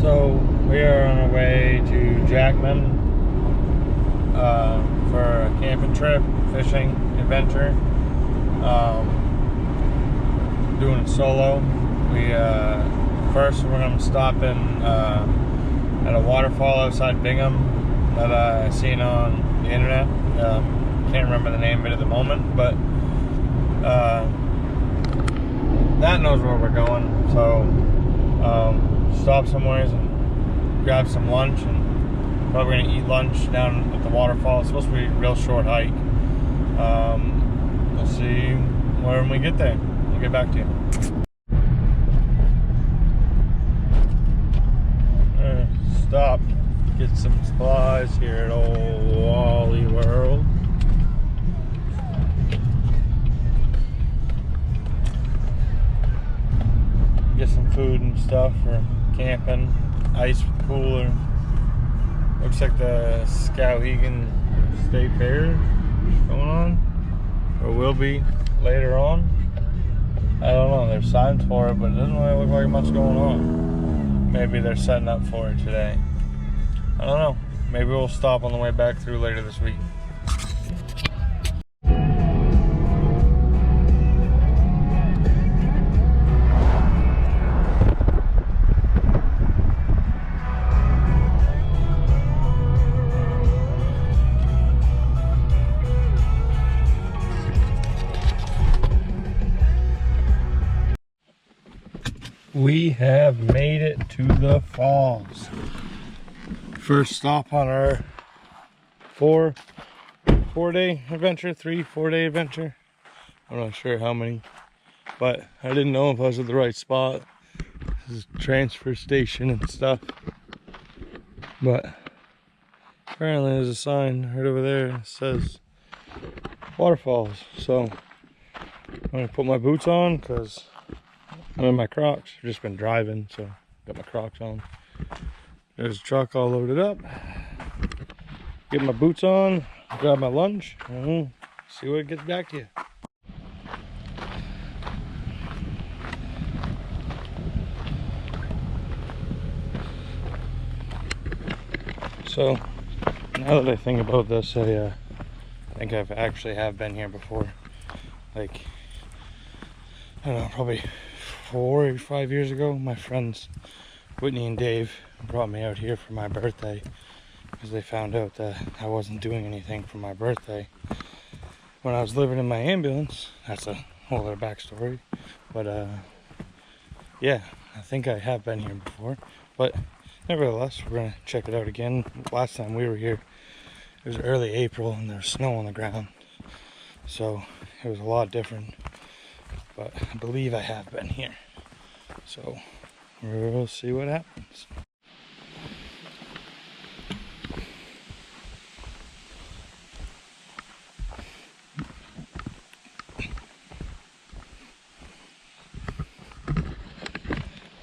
So we are on our way to Jackman for a camping trip, fishing adventure. Doing it solo. First we're gonna stop in at a waterfall outside Bingham that I seen on the internet. Can't remember the name of it at the moment, but that knows where we're going. So stop somewhere and grab some lunch, and probably gonna eat lunch down at the waterfall. It's supposed to be a real short hike. We'll see when we get there. I'll get back to you. Stop, get some supplies here at Old Wally World. Get some food and stuff for camping. Ice cooler. Looks like the Skowhegan State Fair going on, or will be later on. I don't know, there's signs for it, but it doesn't really look like much going on. Maybe they're setting up for it today. I don't know. Maybe we'll stop on the way back through later this week. We have made it to the falls. First stop on our 4-day adventure, 3-4-day adventure. I'm not sure how many, but I didn't know if I was at the right spot. This is a transfer station and stuff. But apparently there's a sign right over there that says waterfalls. So I'm gonna put my boots on because I'm in my Crocs. I've just been driving, so got my Crocs on. There's a truck all loaded up. Get my boots on, grab my lunch, and see what it gets back to you. So now that I think about this, I think I've actually have been here before. Like, I don't know, probably 4 or 5 years ago. My friends Whitney and Dave brought me out here for my birthday because they found out that I wasn't doing anything for my birthday when I was living in my ambulance. That's a whole other backstory, but yeah, I think I have been here before, but nevertheless we're gonna check it out again. Last time we were here it was early April and there was snow on the ground, so it was a lot different, but I believe I have been here, so we'll see what happens.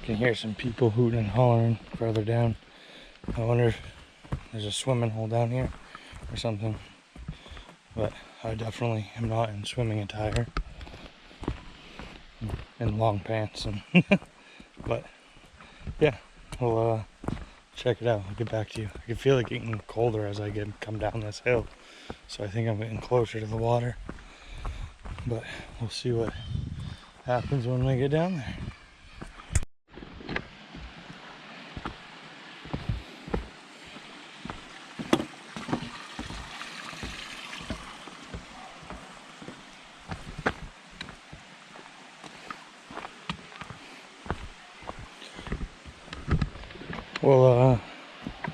You can hear some people hooting and hollering further down. I wonder if there's a swimming hole down here or something, but I definitely am not in swimming attire and long pants and but yeah, we'll check it out. I'll get back to you. I can feel it getting colder as I come down this hill, so I think I'm getting closer to the water, but we'll see what happens when we get down there. Well,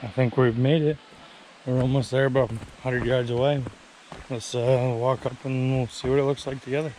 I think we've made it. We're almost there, about 100 yards away. Let's walk up and we'll see what it looks like together.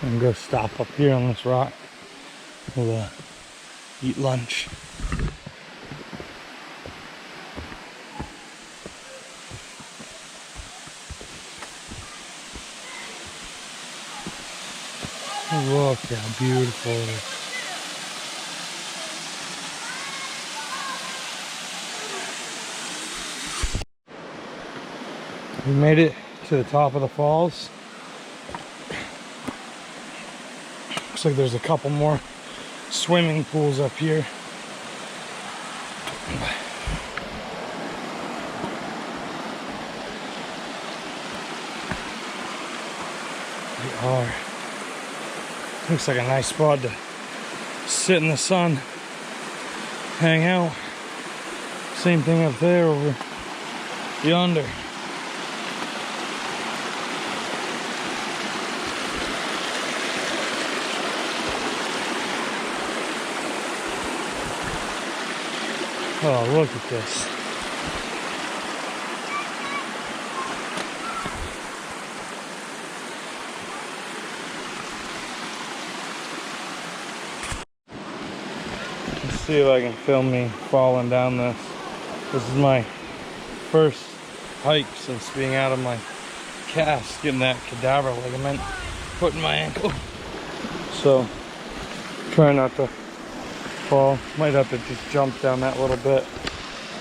I'm gonna stop up here on this rock. We'll eat lunch. Look how beautiful it is. We made it to the top of the falls. Looks like there's a couple more swimming pools up here. We are. Looks like a nice spot to sit in the sun, hang out. Same thing up there over yonder. Oh, look at this. Let's see if I can film me falling down this. This is my first hike since being out of my cast, getting that cadaver ligament put in my ankle. So, try not to fall. Might have to just jump down that little bit,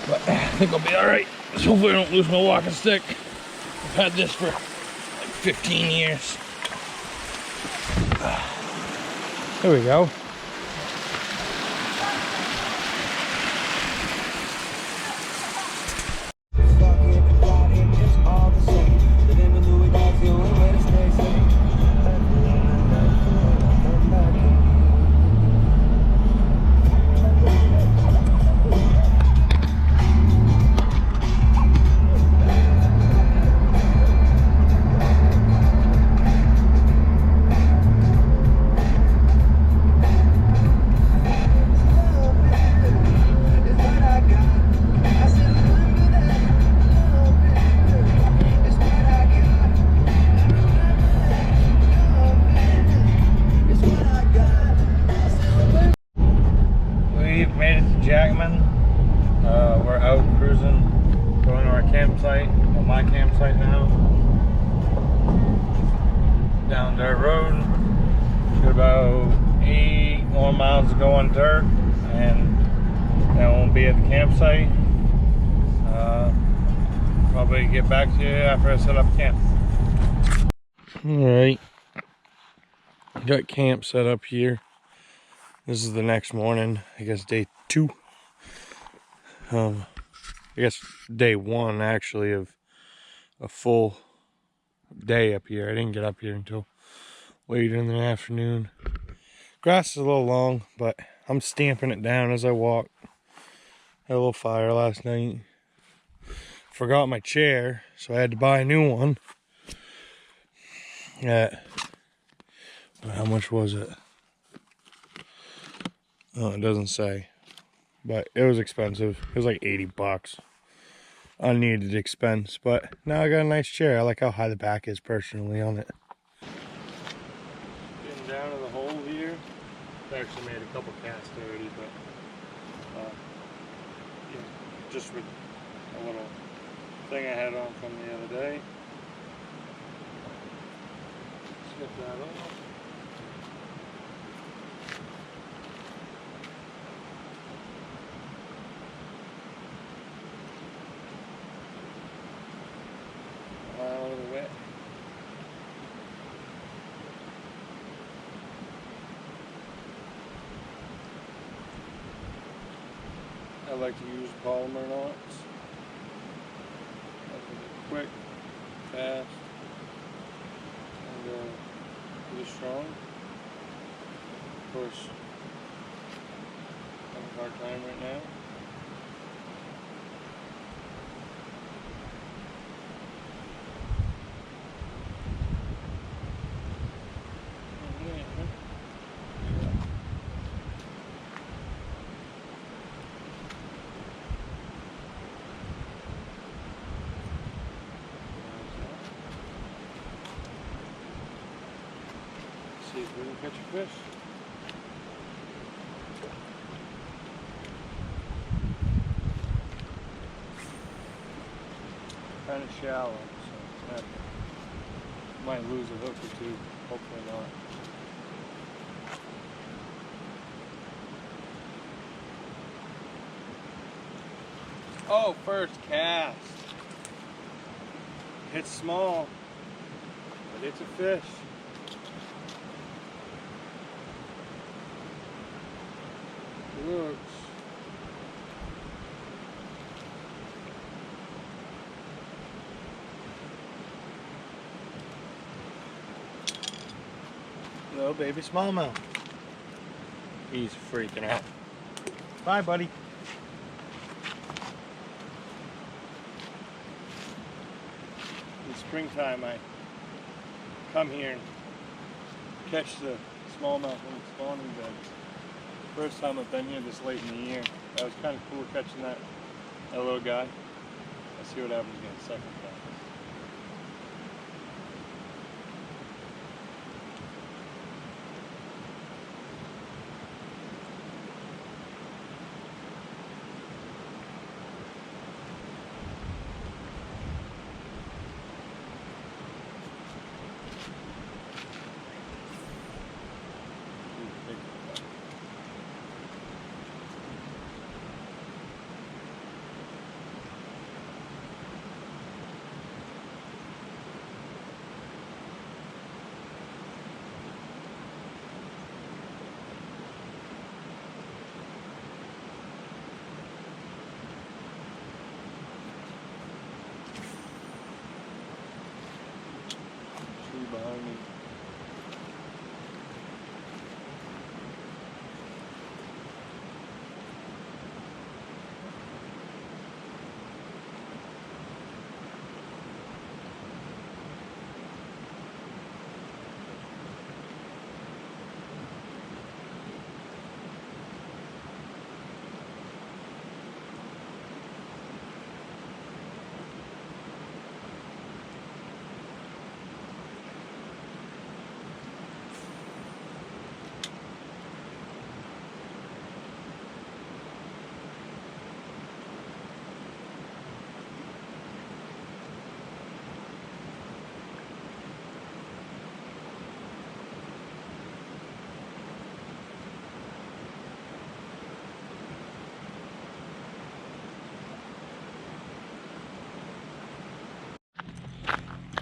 but I think I'll be all right. So hopefully I don't lose my walking stick. I've had this for like 15 years. There we go. Made it to Jackman. We're out cruising, going to our campsite, well, my campsite now. Down dirt road. Got about 8 more miles to go on dirt, and then we'll be at the campsite. Probably get back to you after I set up camp. Alright. Got camp set up here. This is the next morning, I guess day 2. I guess day 1 actually of a full day up here. I didn't get up here until later in the afternoon. Grass is a little long, but I'm stamping it down as I walk. Had a little fire last night. Forgot my chair, so I had to buy a new one. How much was it? Oh, it doesn't say, but it was expensive. It was like 80 bucks. Unneeded expense, but now I got a nice chair. I like how high the back is personally on it. Getting down to the hole here. I actually made a couple casts already, but yeah, just with a little thing I had on from the other day. Skip that off. I like to use polymer knots. Quick, fast, and pretty strong. Of course, I have a hard time right now. see if we can catch a fish. Kind of shallow, so might lose a hook or two. Hopefully not. Oh, first cast. It's small, but it's a fish. Looks. Little baby smallmouth. He's freaking out. Bye, buddy. In springtime, I come here and catch the smallmouth in the spawning beds. First time I've been here this late in the year. That was kind of cool catching that little guy. Let's see what happens again second time. Behind me.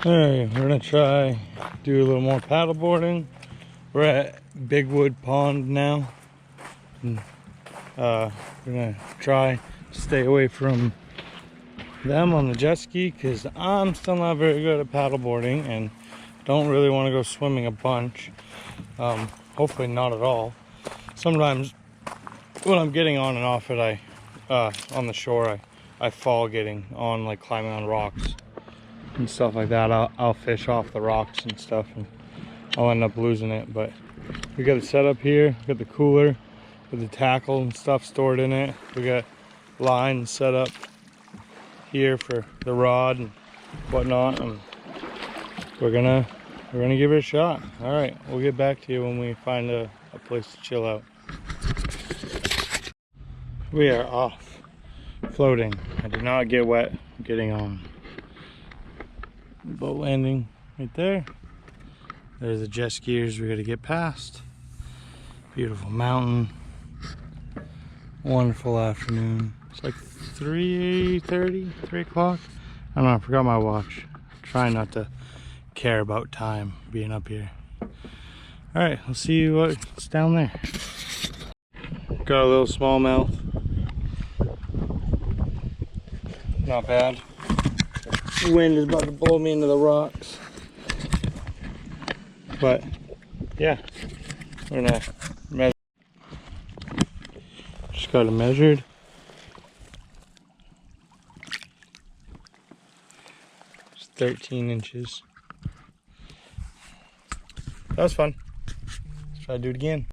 Alright, we're gonna try do a little more paddle boarding. We're at Big Wood Pond now. And, we're gonna try to stay away from them on the jet ski because I'm still not very good at paddle boarding and don't really want to go swimming a bunch. Hopefully not at all. Sometimes when I'm getting on and off it, on the shore, I fall getting on, like climbing on rocks and stuff like that. I'll fish off the rocks and stuff and I'll end up losing it. But we got it set up here. We got the cooler with the tackle and stuff stored in it. We got line set up here for the rod and whatnot, and we're gonna give it a shot. All right, we'll get back to you when we find a place to chill out. We are off floating. I did not get wet getting on. Boat landing right there. There's the jet skiers we gotta get past. Beautiful mountain. Wonderful afternoon. It's like 3:30, 3 o'clock. I don't know, I forgot my watch. Trying not to care about time being up here. All right, let's see what's down there. Got a little smallmouth. Not bad. The wind is about to blow me into the rocks. But yeah, we're gonna measure. Just got it measured. It's 13 inches. That was fun. Let's try to do it again.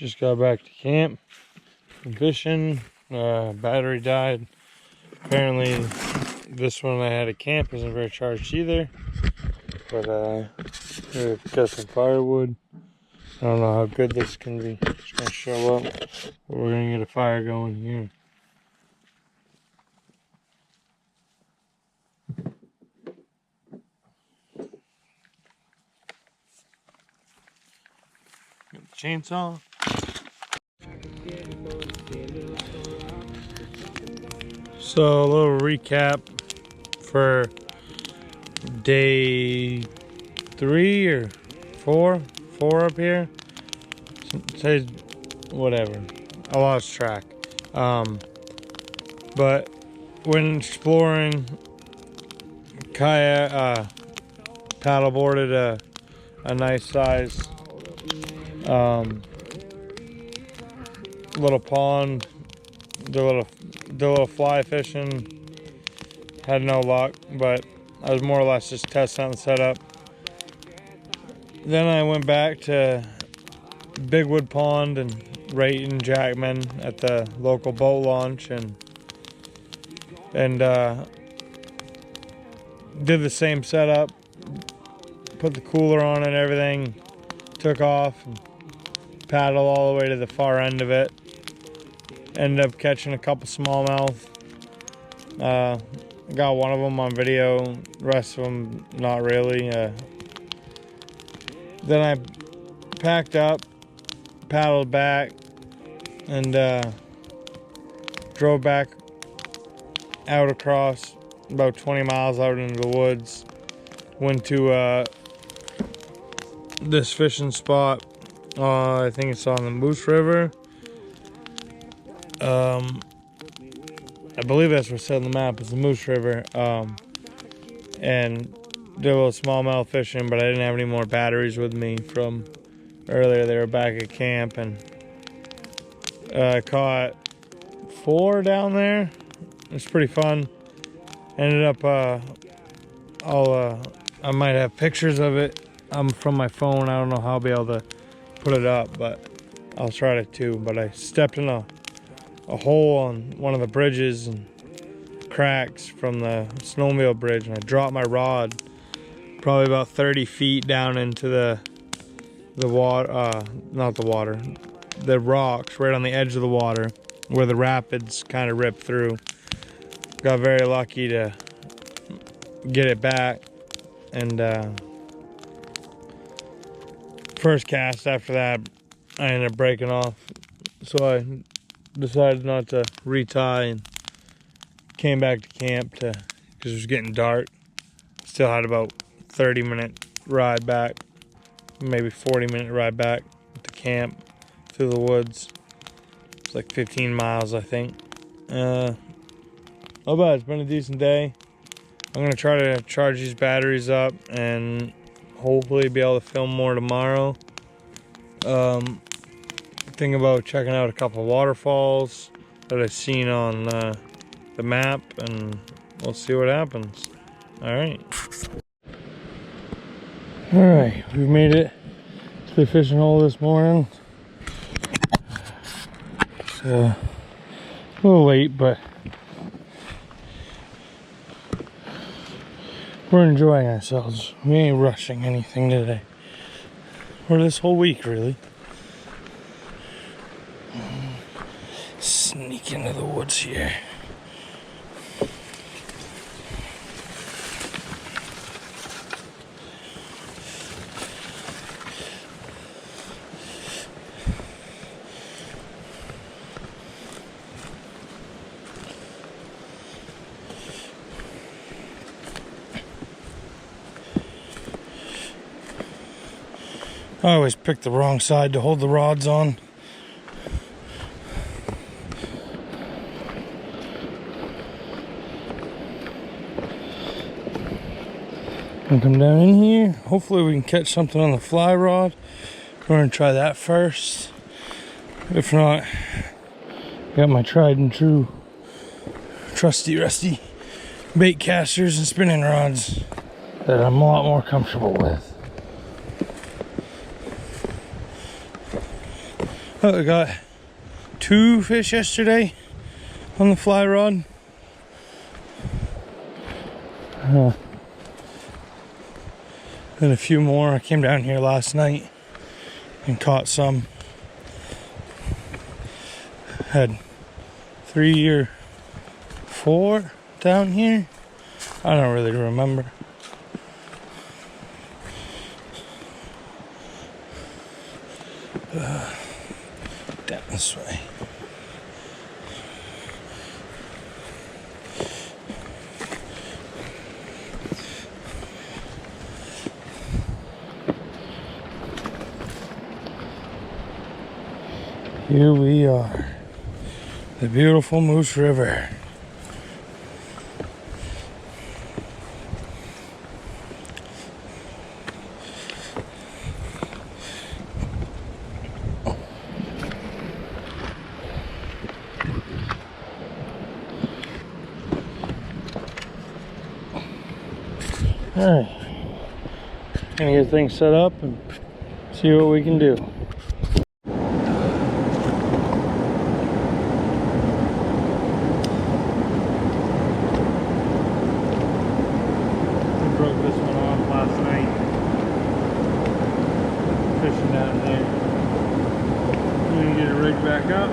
Just got back to camp from fishing. Battery died. Apparently this one I had at camp isn't very charged either. But got some firewood. I don't know how good this can be. It's gonna show up. But we're gonna get a fire going here. Got the chainsaw. So a little recap for day 3 or 4 up here. Say whatever, I lost track. But when exploring, kayak, paddleboarded a nice size little pond. The little fly fishing, had no luck, but I was more or less just testing out the setup. Then I went back to Bigwood Pond and right in Jackman at the local boat launch and did the same setup, put the cooler on and everything, took off and paddled all the way to the far end of it. Ended up catching a couple smallmouth. Got one of them on video, the rest of them not really. Then I packed up, paddled back, and drove back out across about 20 miles out into the woods. Went to this fishing spot. I think it's on the Moose River. I believe that's what's said on the map, is the Moose River. And did a little smallmouth fishing, but I didn't have any more batteries with me from earlier. They were back at camp, and I caught 4 down there. It was pretty fun. Ended up, I might have pictures of it from my phone. I don't know how I'll be able to put it up, but I'll try to too. But I stepped in a hole on one of the bridges and cracks from the snowmobile bridge, and I dropped my rod probably about 30 feet down into the water, not the water, the rocks right on the edge of the water where the rapids kind of ripped through. Got very lucky to get it back, and first cast after that I ended up breaking off, so I decided not to retie and came back to camp because it was getting dark. Still had about 30-minute ride back, maybe 40-minute ride back to camp through the woods. It's like 15 miles, I think. Not bad. It's been a decent day. I'm gonna try to charge these batteries up and hopefully be able to film more tomorrow. Thinking about checking out a couple of waterfalls that I've seen on the map, and we'll see what happens. Alright, we've made it to the fishing hole this morning. It's a little late, but we're enjoying ourselves. We ain't rushing anything today, or this whole week really. Sneak into the woods here. I always pick the wrong side to hold the rods on. And come down in here. Hopefully we can catch something on the fly rod. We're gonna try that first. If not, got my tried and true trusty rusty bait casters and spinning rods that I'm a lot more comfortable with. Oh, I got 2 fish yesterday on the fly rod. And a few more. I came down here last night and caught some. Had 3 or 4 down here. I don't really remember. Down this way. Here we are, the beautiful Moose River. Alright, gonna get things set up and see what we can do. Back up.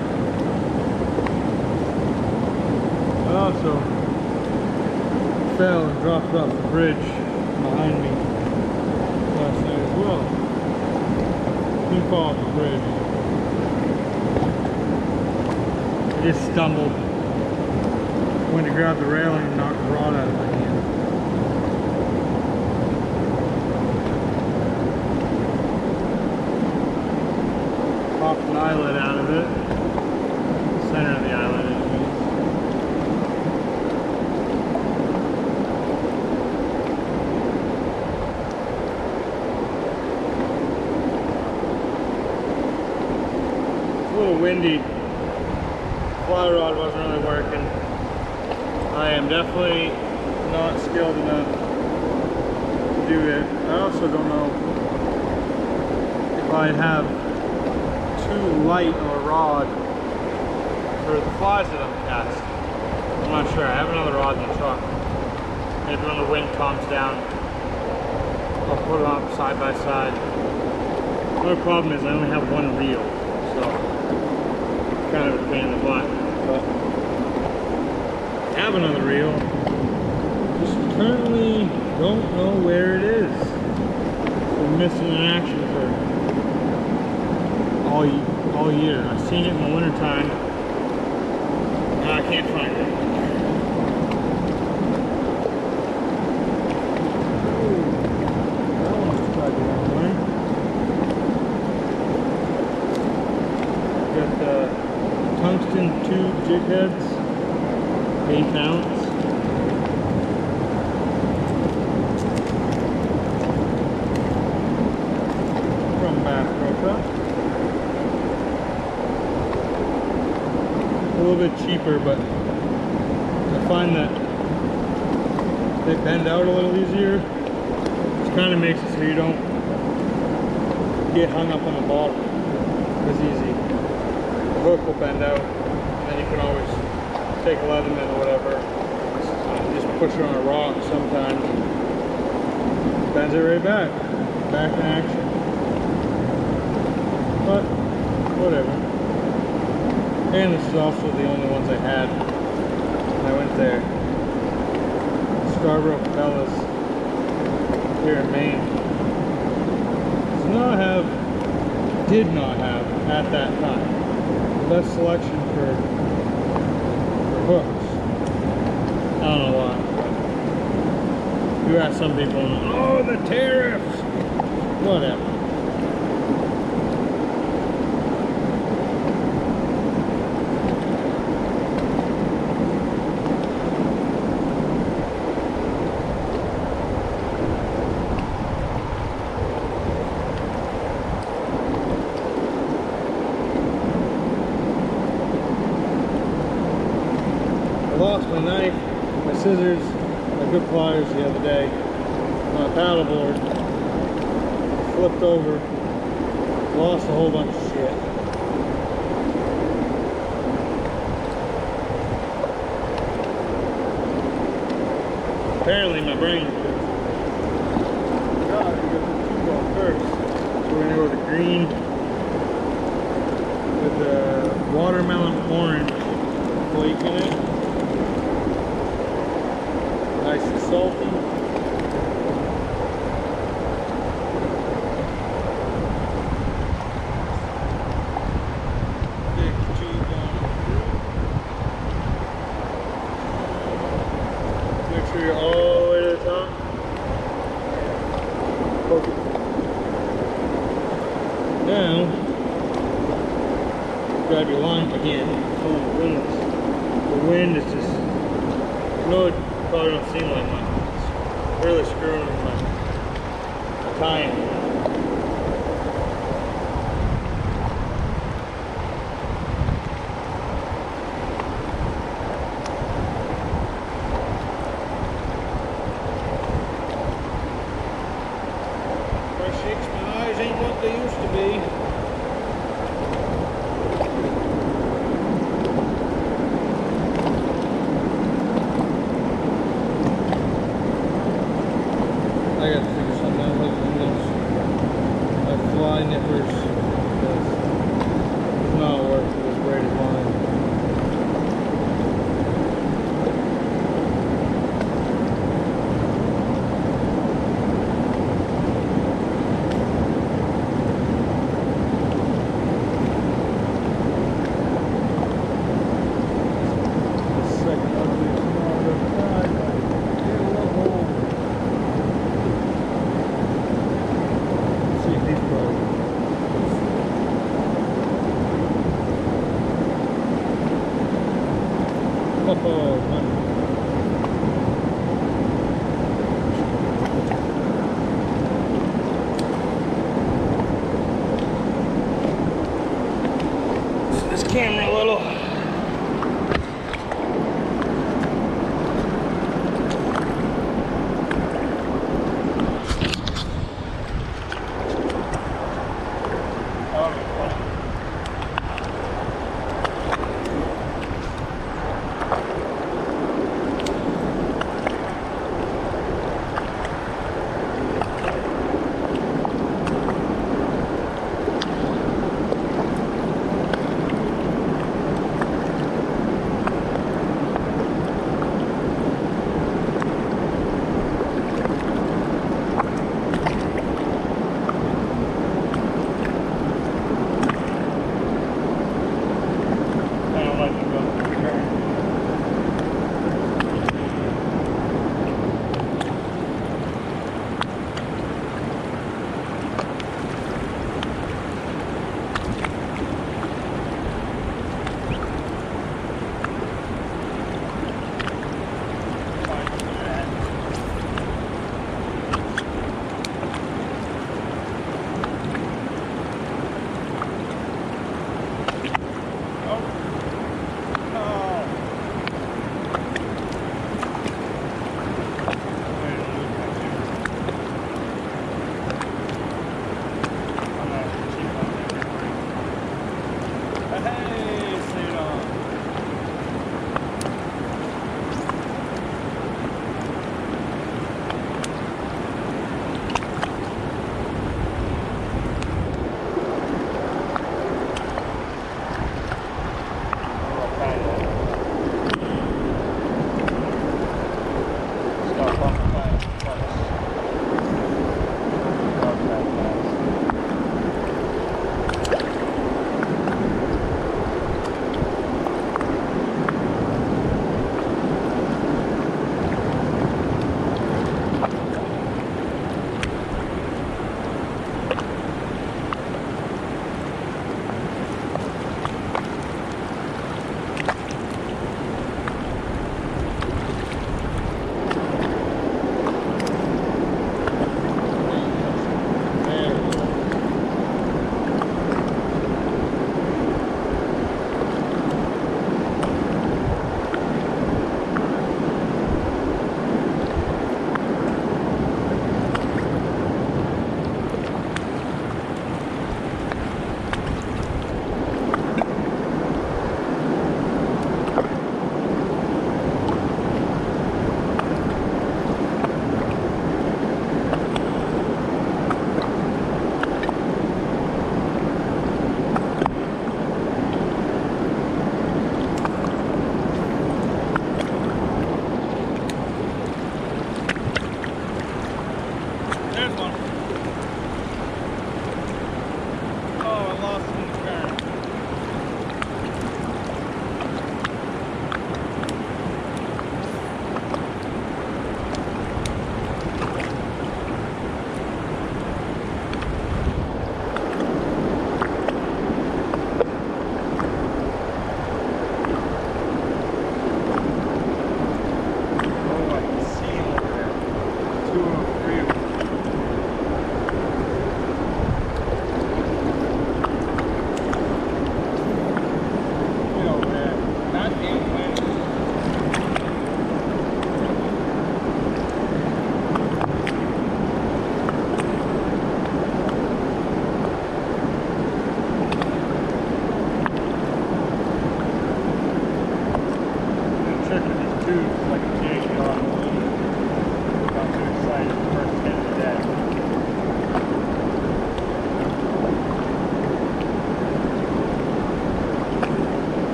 I also fell and dropped off the bridge behind me last night as well. Didn't fall off the bridge. I just stumbled. Went to grab the railing and knocked the rod out of my hand. Popped an eyelet out of it. Center of the eyelet, anyways. It's a little windy. Fly rod wasn't really working. I am definitely not skilled enough to do it. I also don't know if I have too light of a rod for the flies that I'm casting. I'm not sure. I have another rod in the truck. Maybe when the wind calms down, I'll put it on side by side. The only problem is I only have one reel, so it's kind of a pain in the butt. But I have another reel. Just currently don't know where it is. Been missing in action for all year. I've seen it in the winter time. I can't find it. Ooh, that one's tried the wrong way. Got the tungsten tube jig heads, 8 ounce. From Bass Pro Shop. A little bit cheaper, but I find that they bend out a little easier, which kind of makes it so you don't get hung up on the bottom as easy. The hook will bend out, and then you can always take a Leatherman or whatever, just push it on a rock sometimes, bends it right back in action. But whatever. And this is also the only ones I had when I went there. Scarborough Fellas here in Maine. Did not have at that time the best selection for hooks. I don't know why. You ask some people, oh, the tariffs! Whatever. Lost my knife, my scissors, my good pliers the other day, my paddleboard, flipped over, lost a whole bunch of shit. Apparently my brain is God, you got the tube off first. So we're gonna go with the green with the watermelon orange flake in it. Nice and salty. Big tube on it. Make sure you're all the way to the top. Poke it. Now, grab your line again. Oh, the wind is just, I know it probably don't seem like much. It's really screwing with my time. Shakes my eyes ain't what they used to be. I gotta figure something out other than this. My fly nippers does not work for this braided line. Oh, man. This camera a little.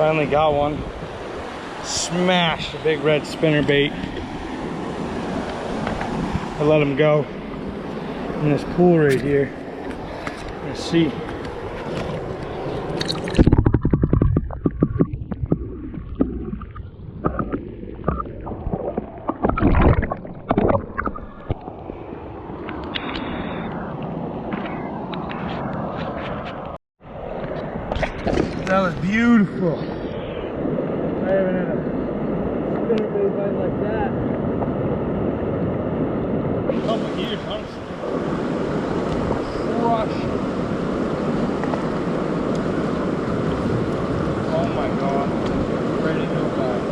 Finally got one. Smashed a big red spinnerbait. I let him go in this pool right here. Let's see. That was beautiful. I haven't had a spinnerbait bite like that in a couple of years, honestly. Crush. Oh my god. Ready to go back.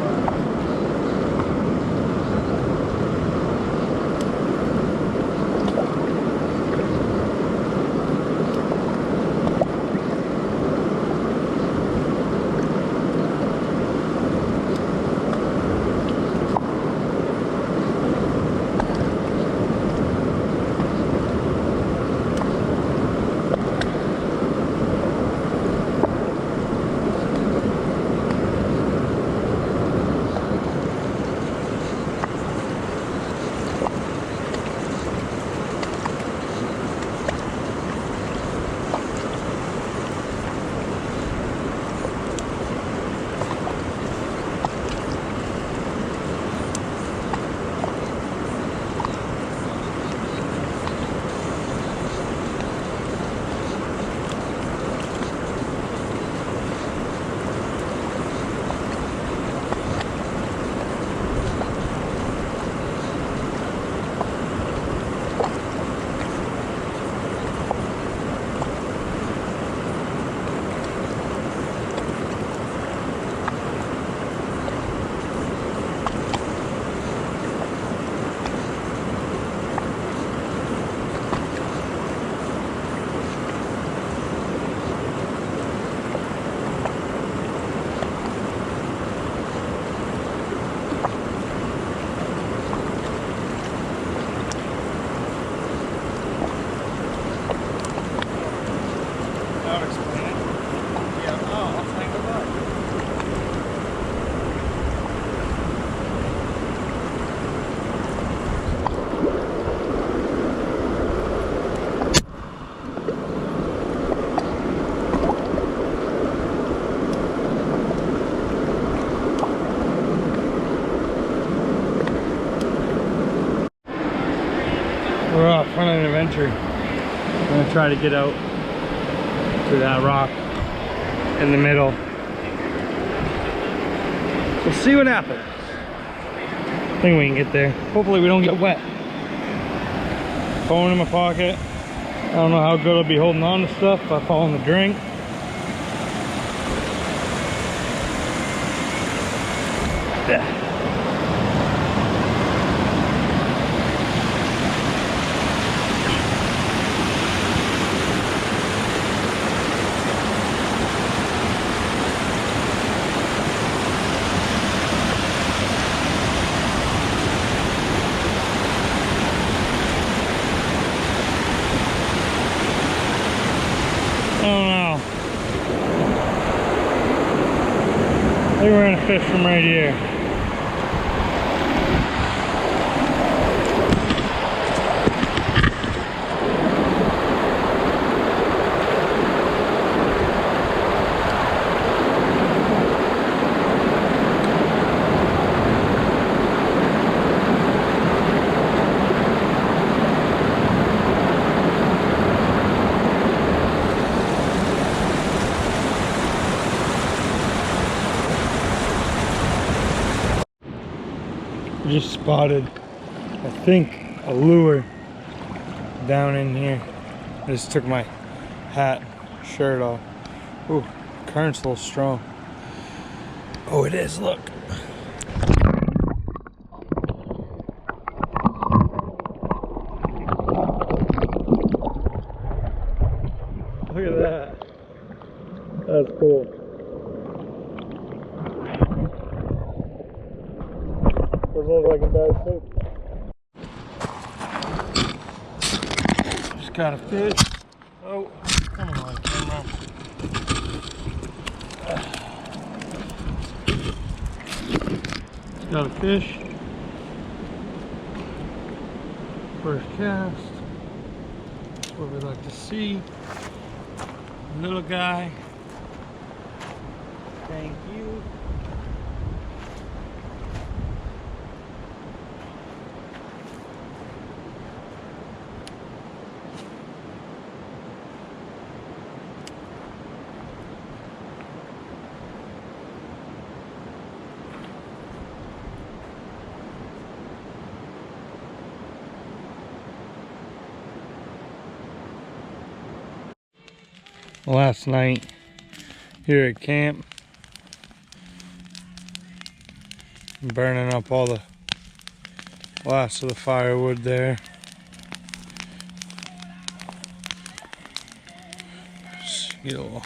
We're off on an adventure. I'm gonna try to get out to that rock in the middle. We'll see what happens. I think we can get there. Hopefully we don't get wet. Phone in my pocket. I don't know how good I'll be holding on to stuff if I fall in the drink. Yeah. I don't know. I think we're gonna fish from right here. Just spotted, I think, a lure down in here. I just took my hat, shirt off. Ooh, current's a little strong. Oh, it is, look. Look at that. That's cool. Doesn't look like a bad shape. Just got a fish. Oh, come on, camera. Got a fish. First cast. That's what we like to see. Little guy. Thank you. Last night here at camp, burning up all the last of the firewood there. Just get a little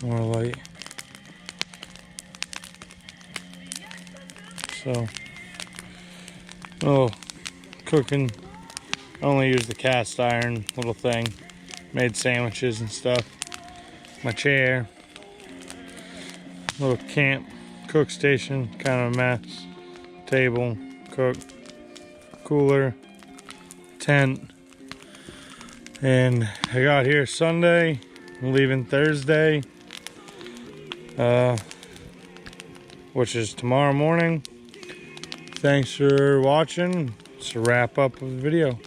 more light. So, cooking. I only used the cast iron little thing. Made sandwiches and stuff. My chair. Little camp cook station, kind of a mess. Table, cook, cooler, tent. And I got here Sunday. I'm leaving Thursday. Which is tomorrow morning. Thanks for watching. It's a wrap up of the video.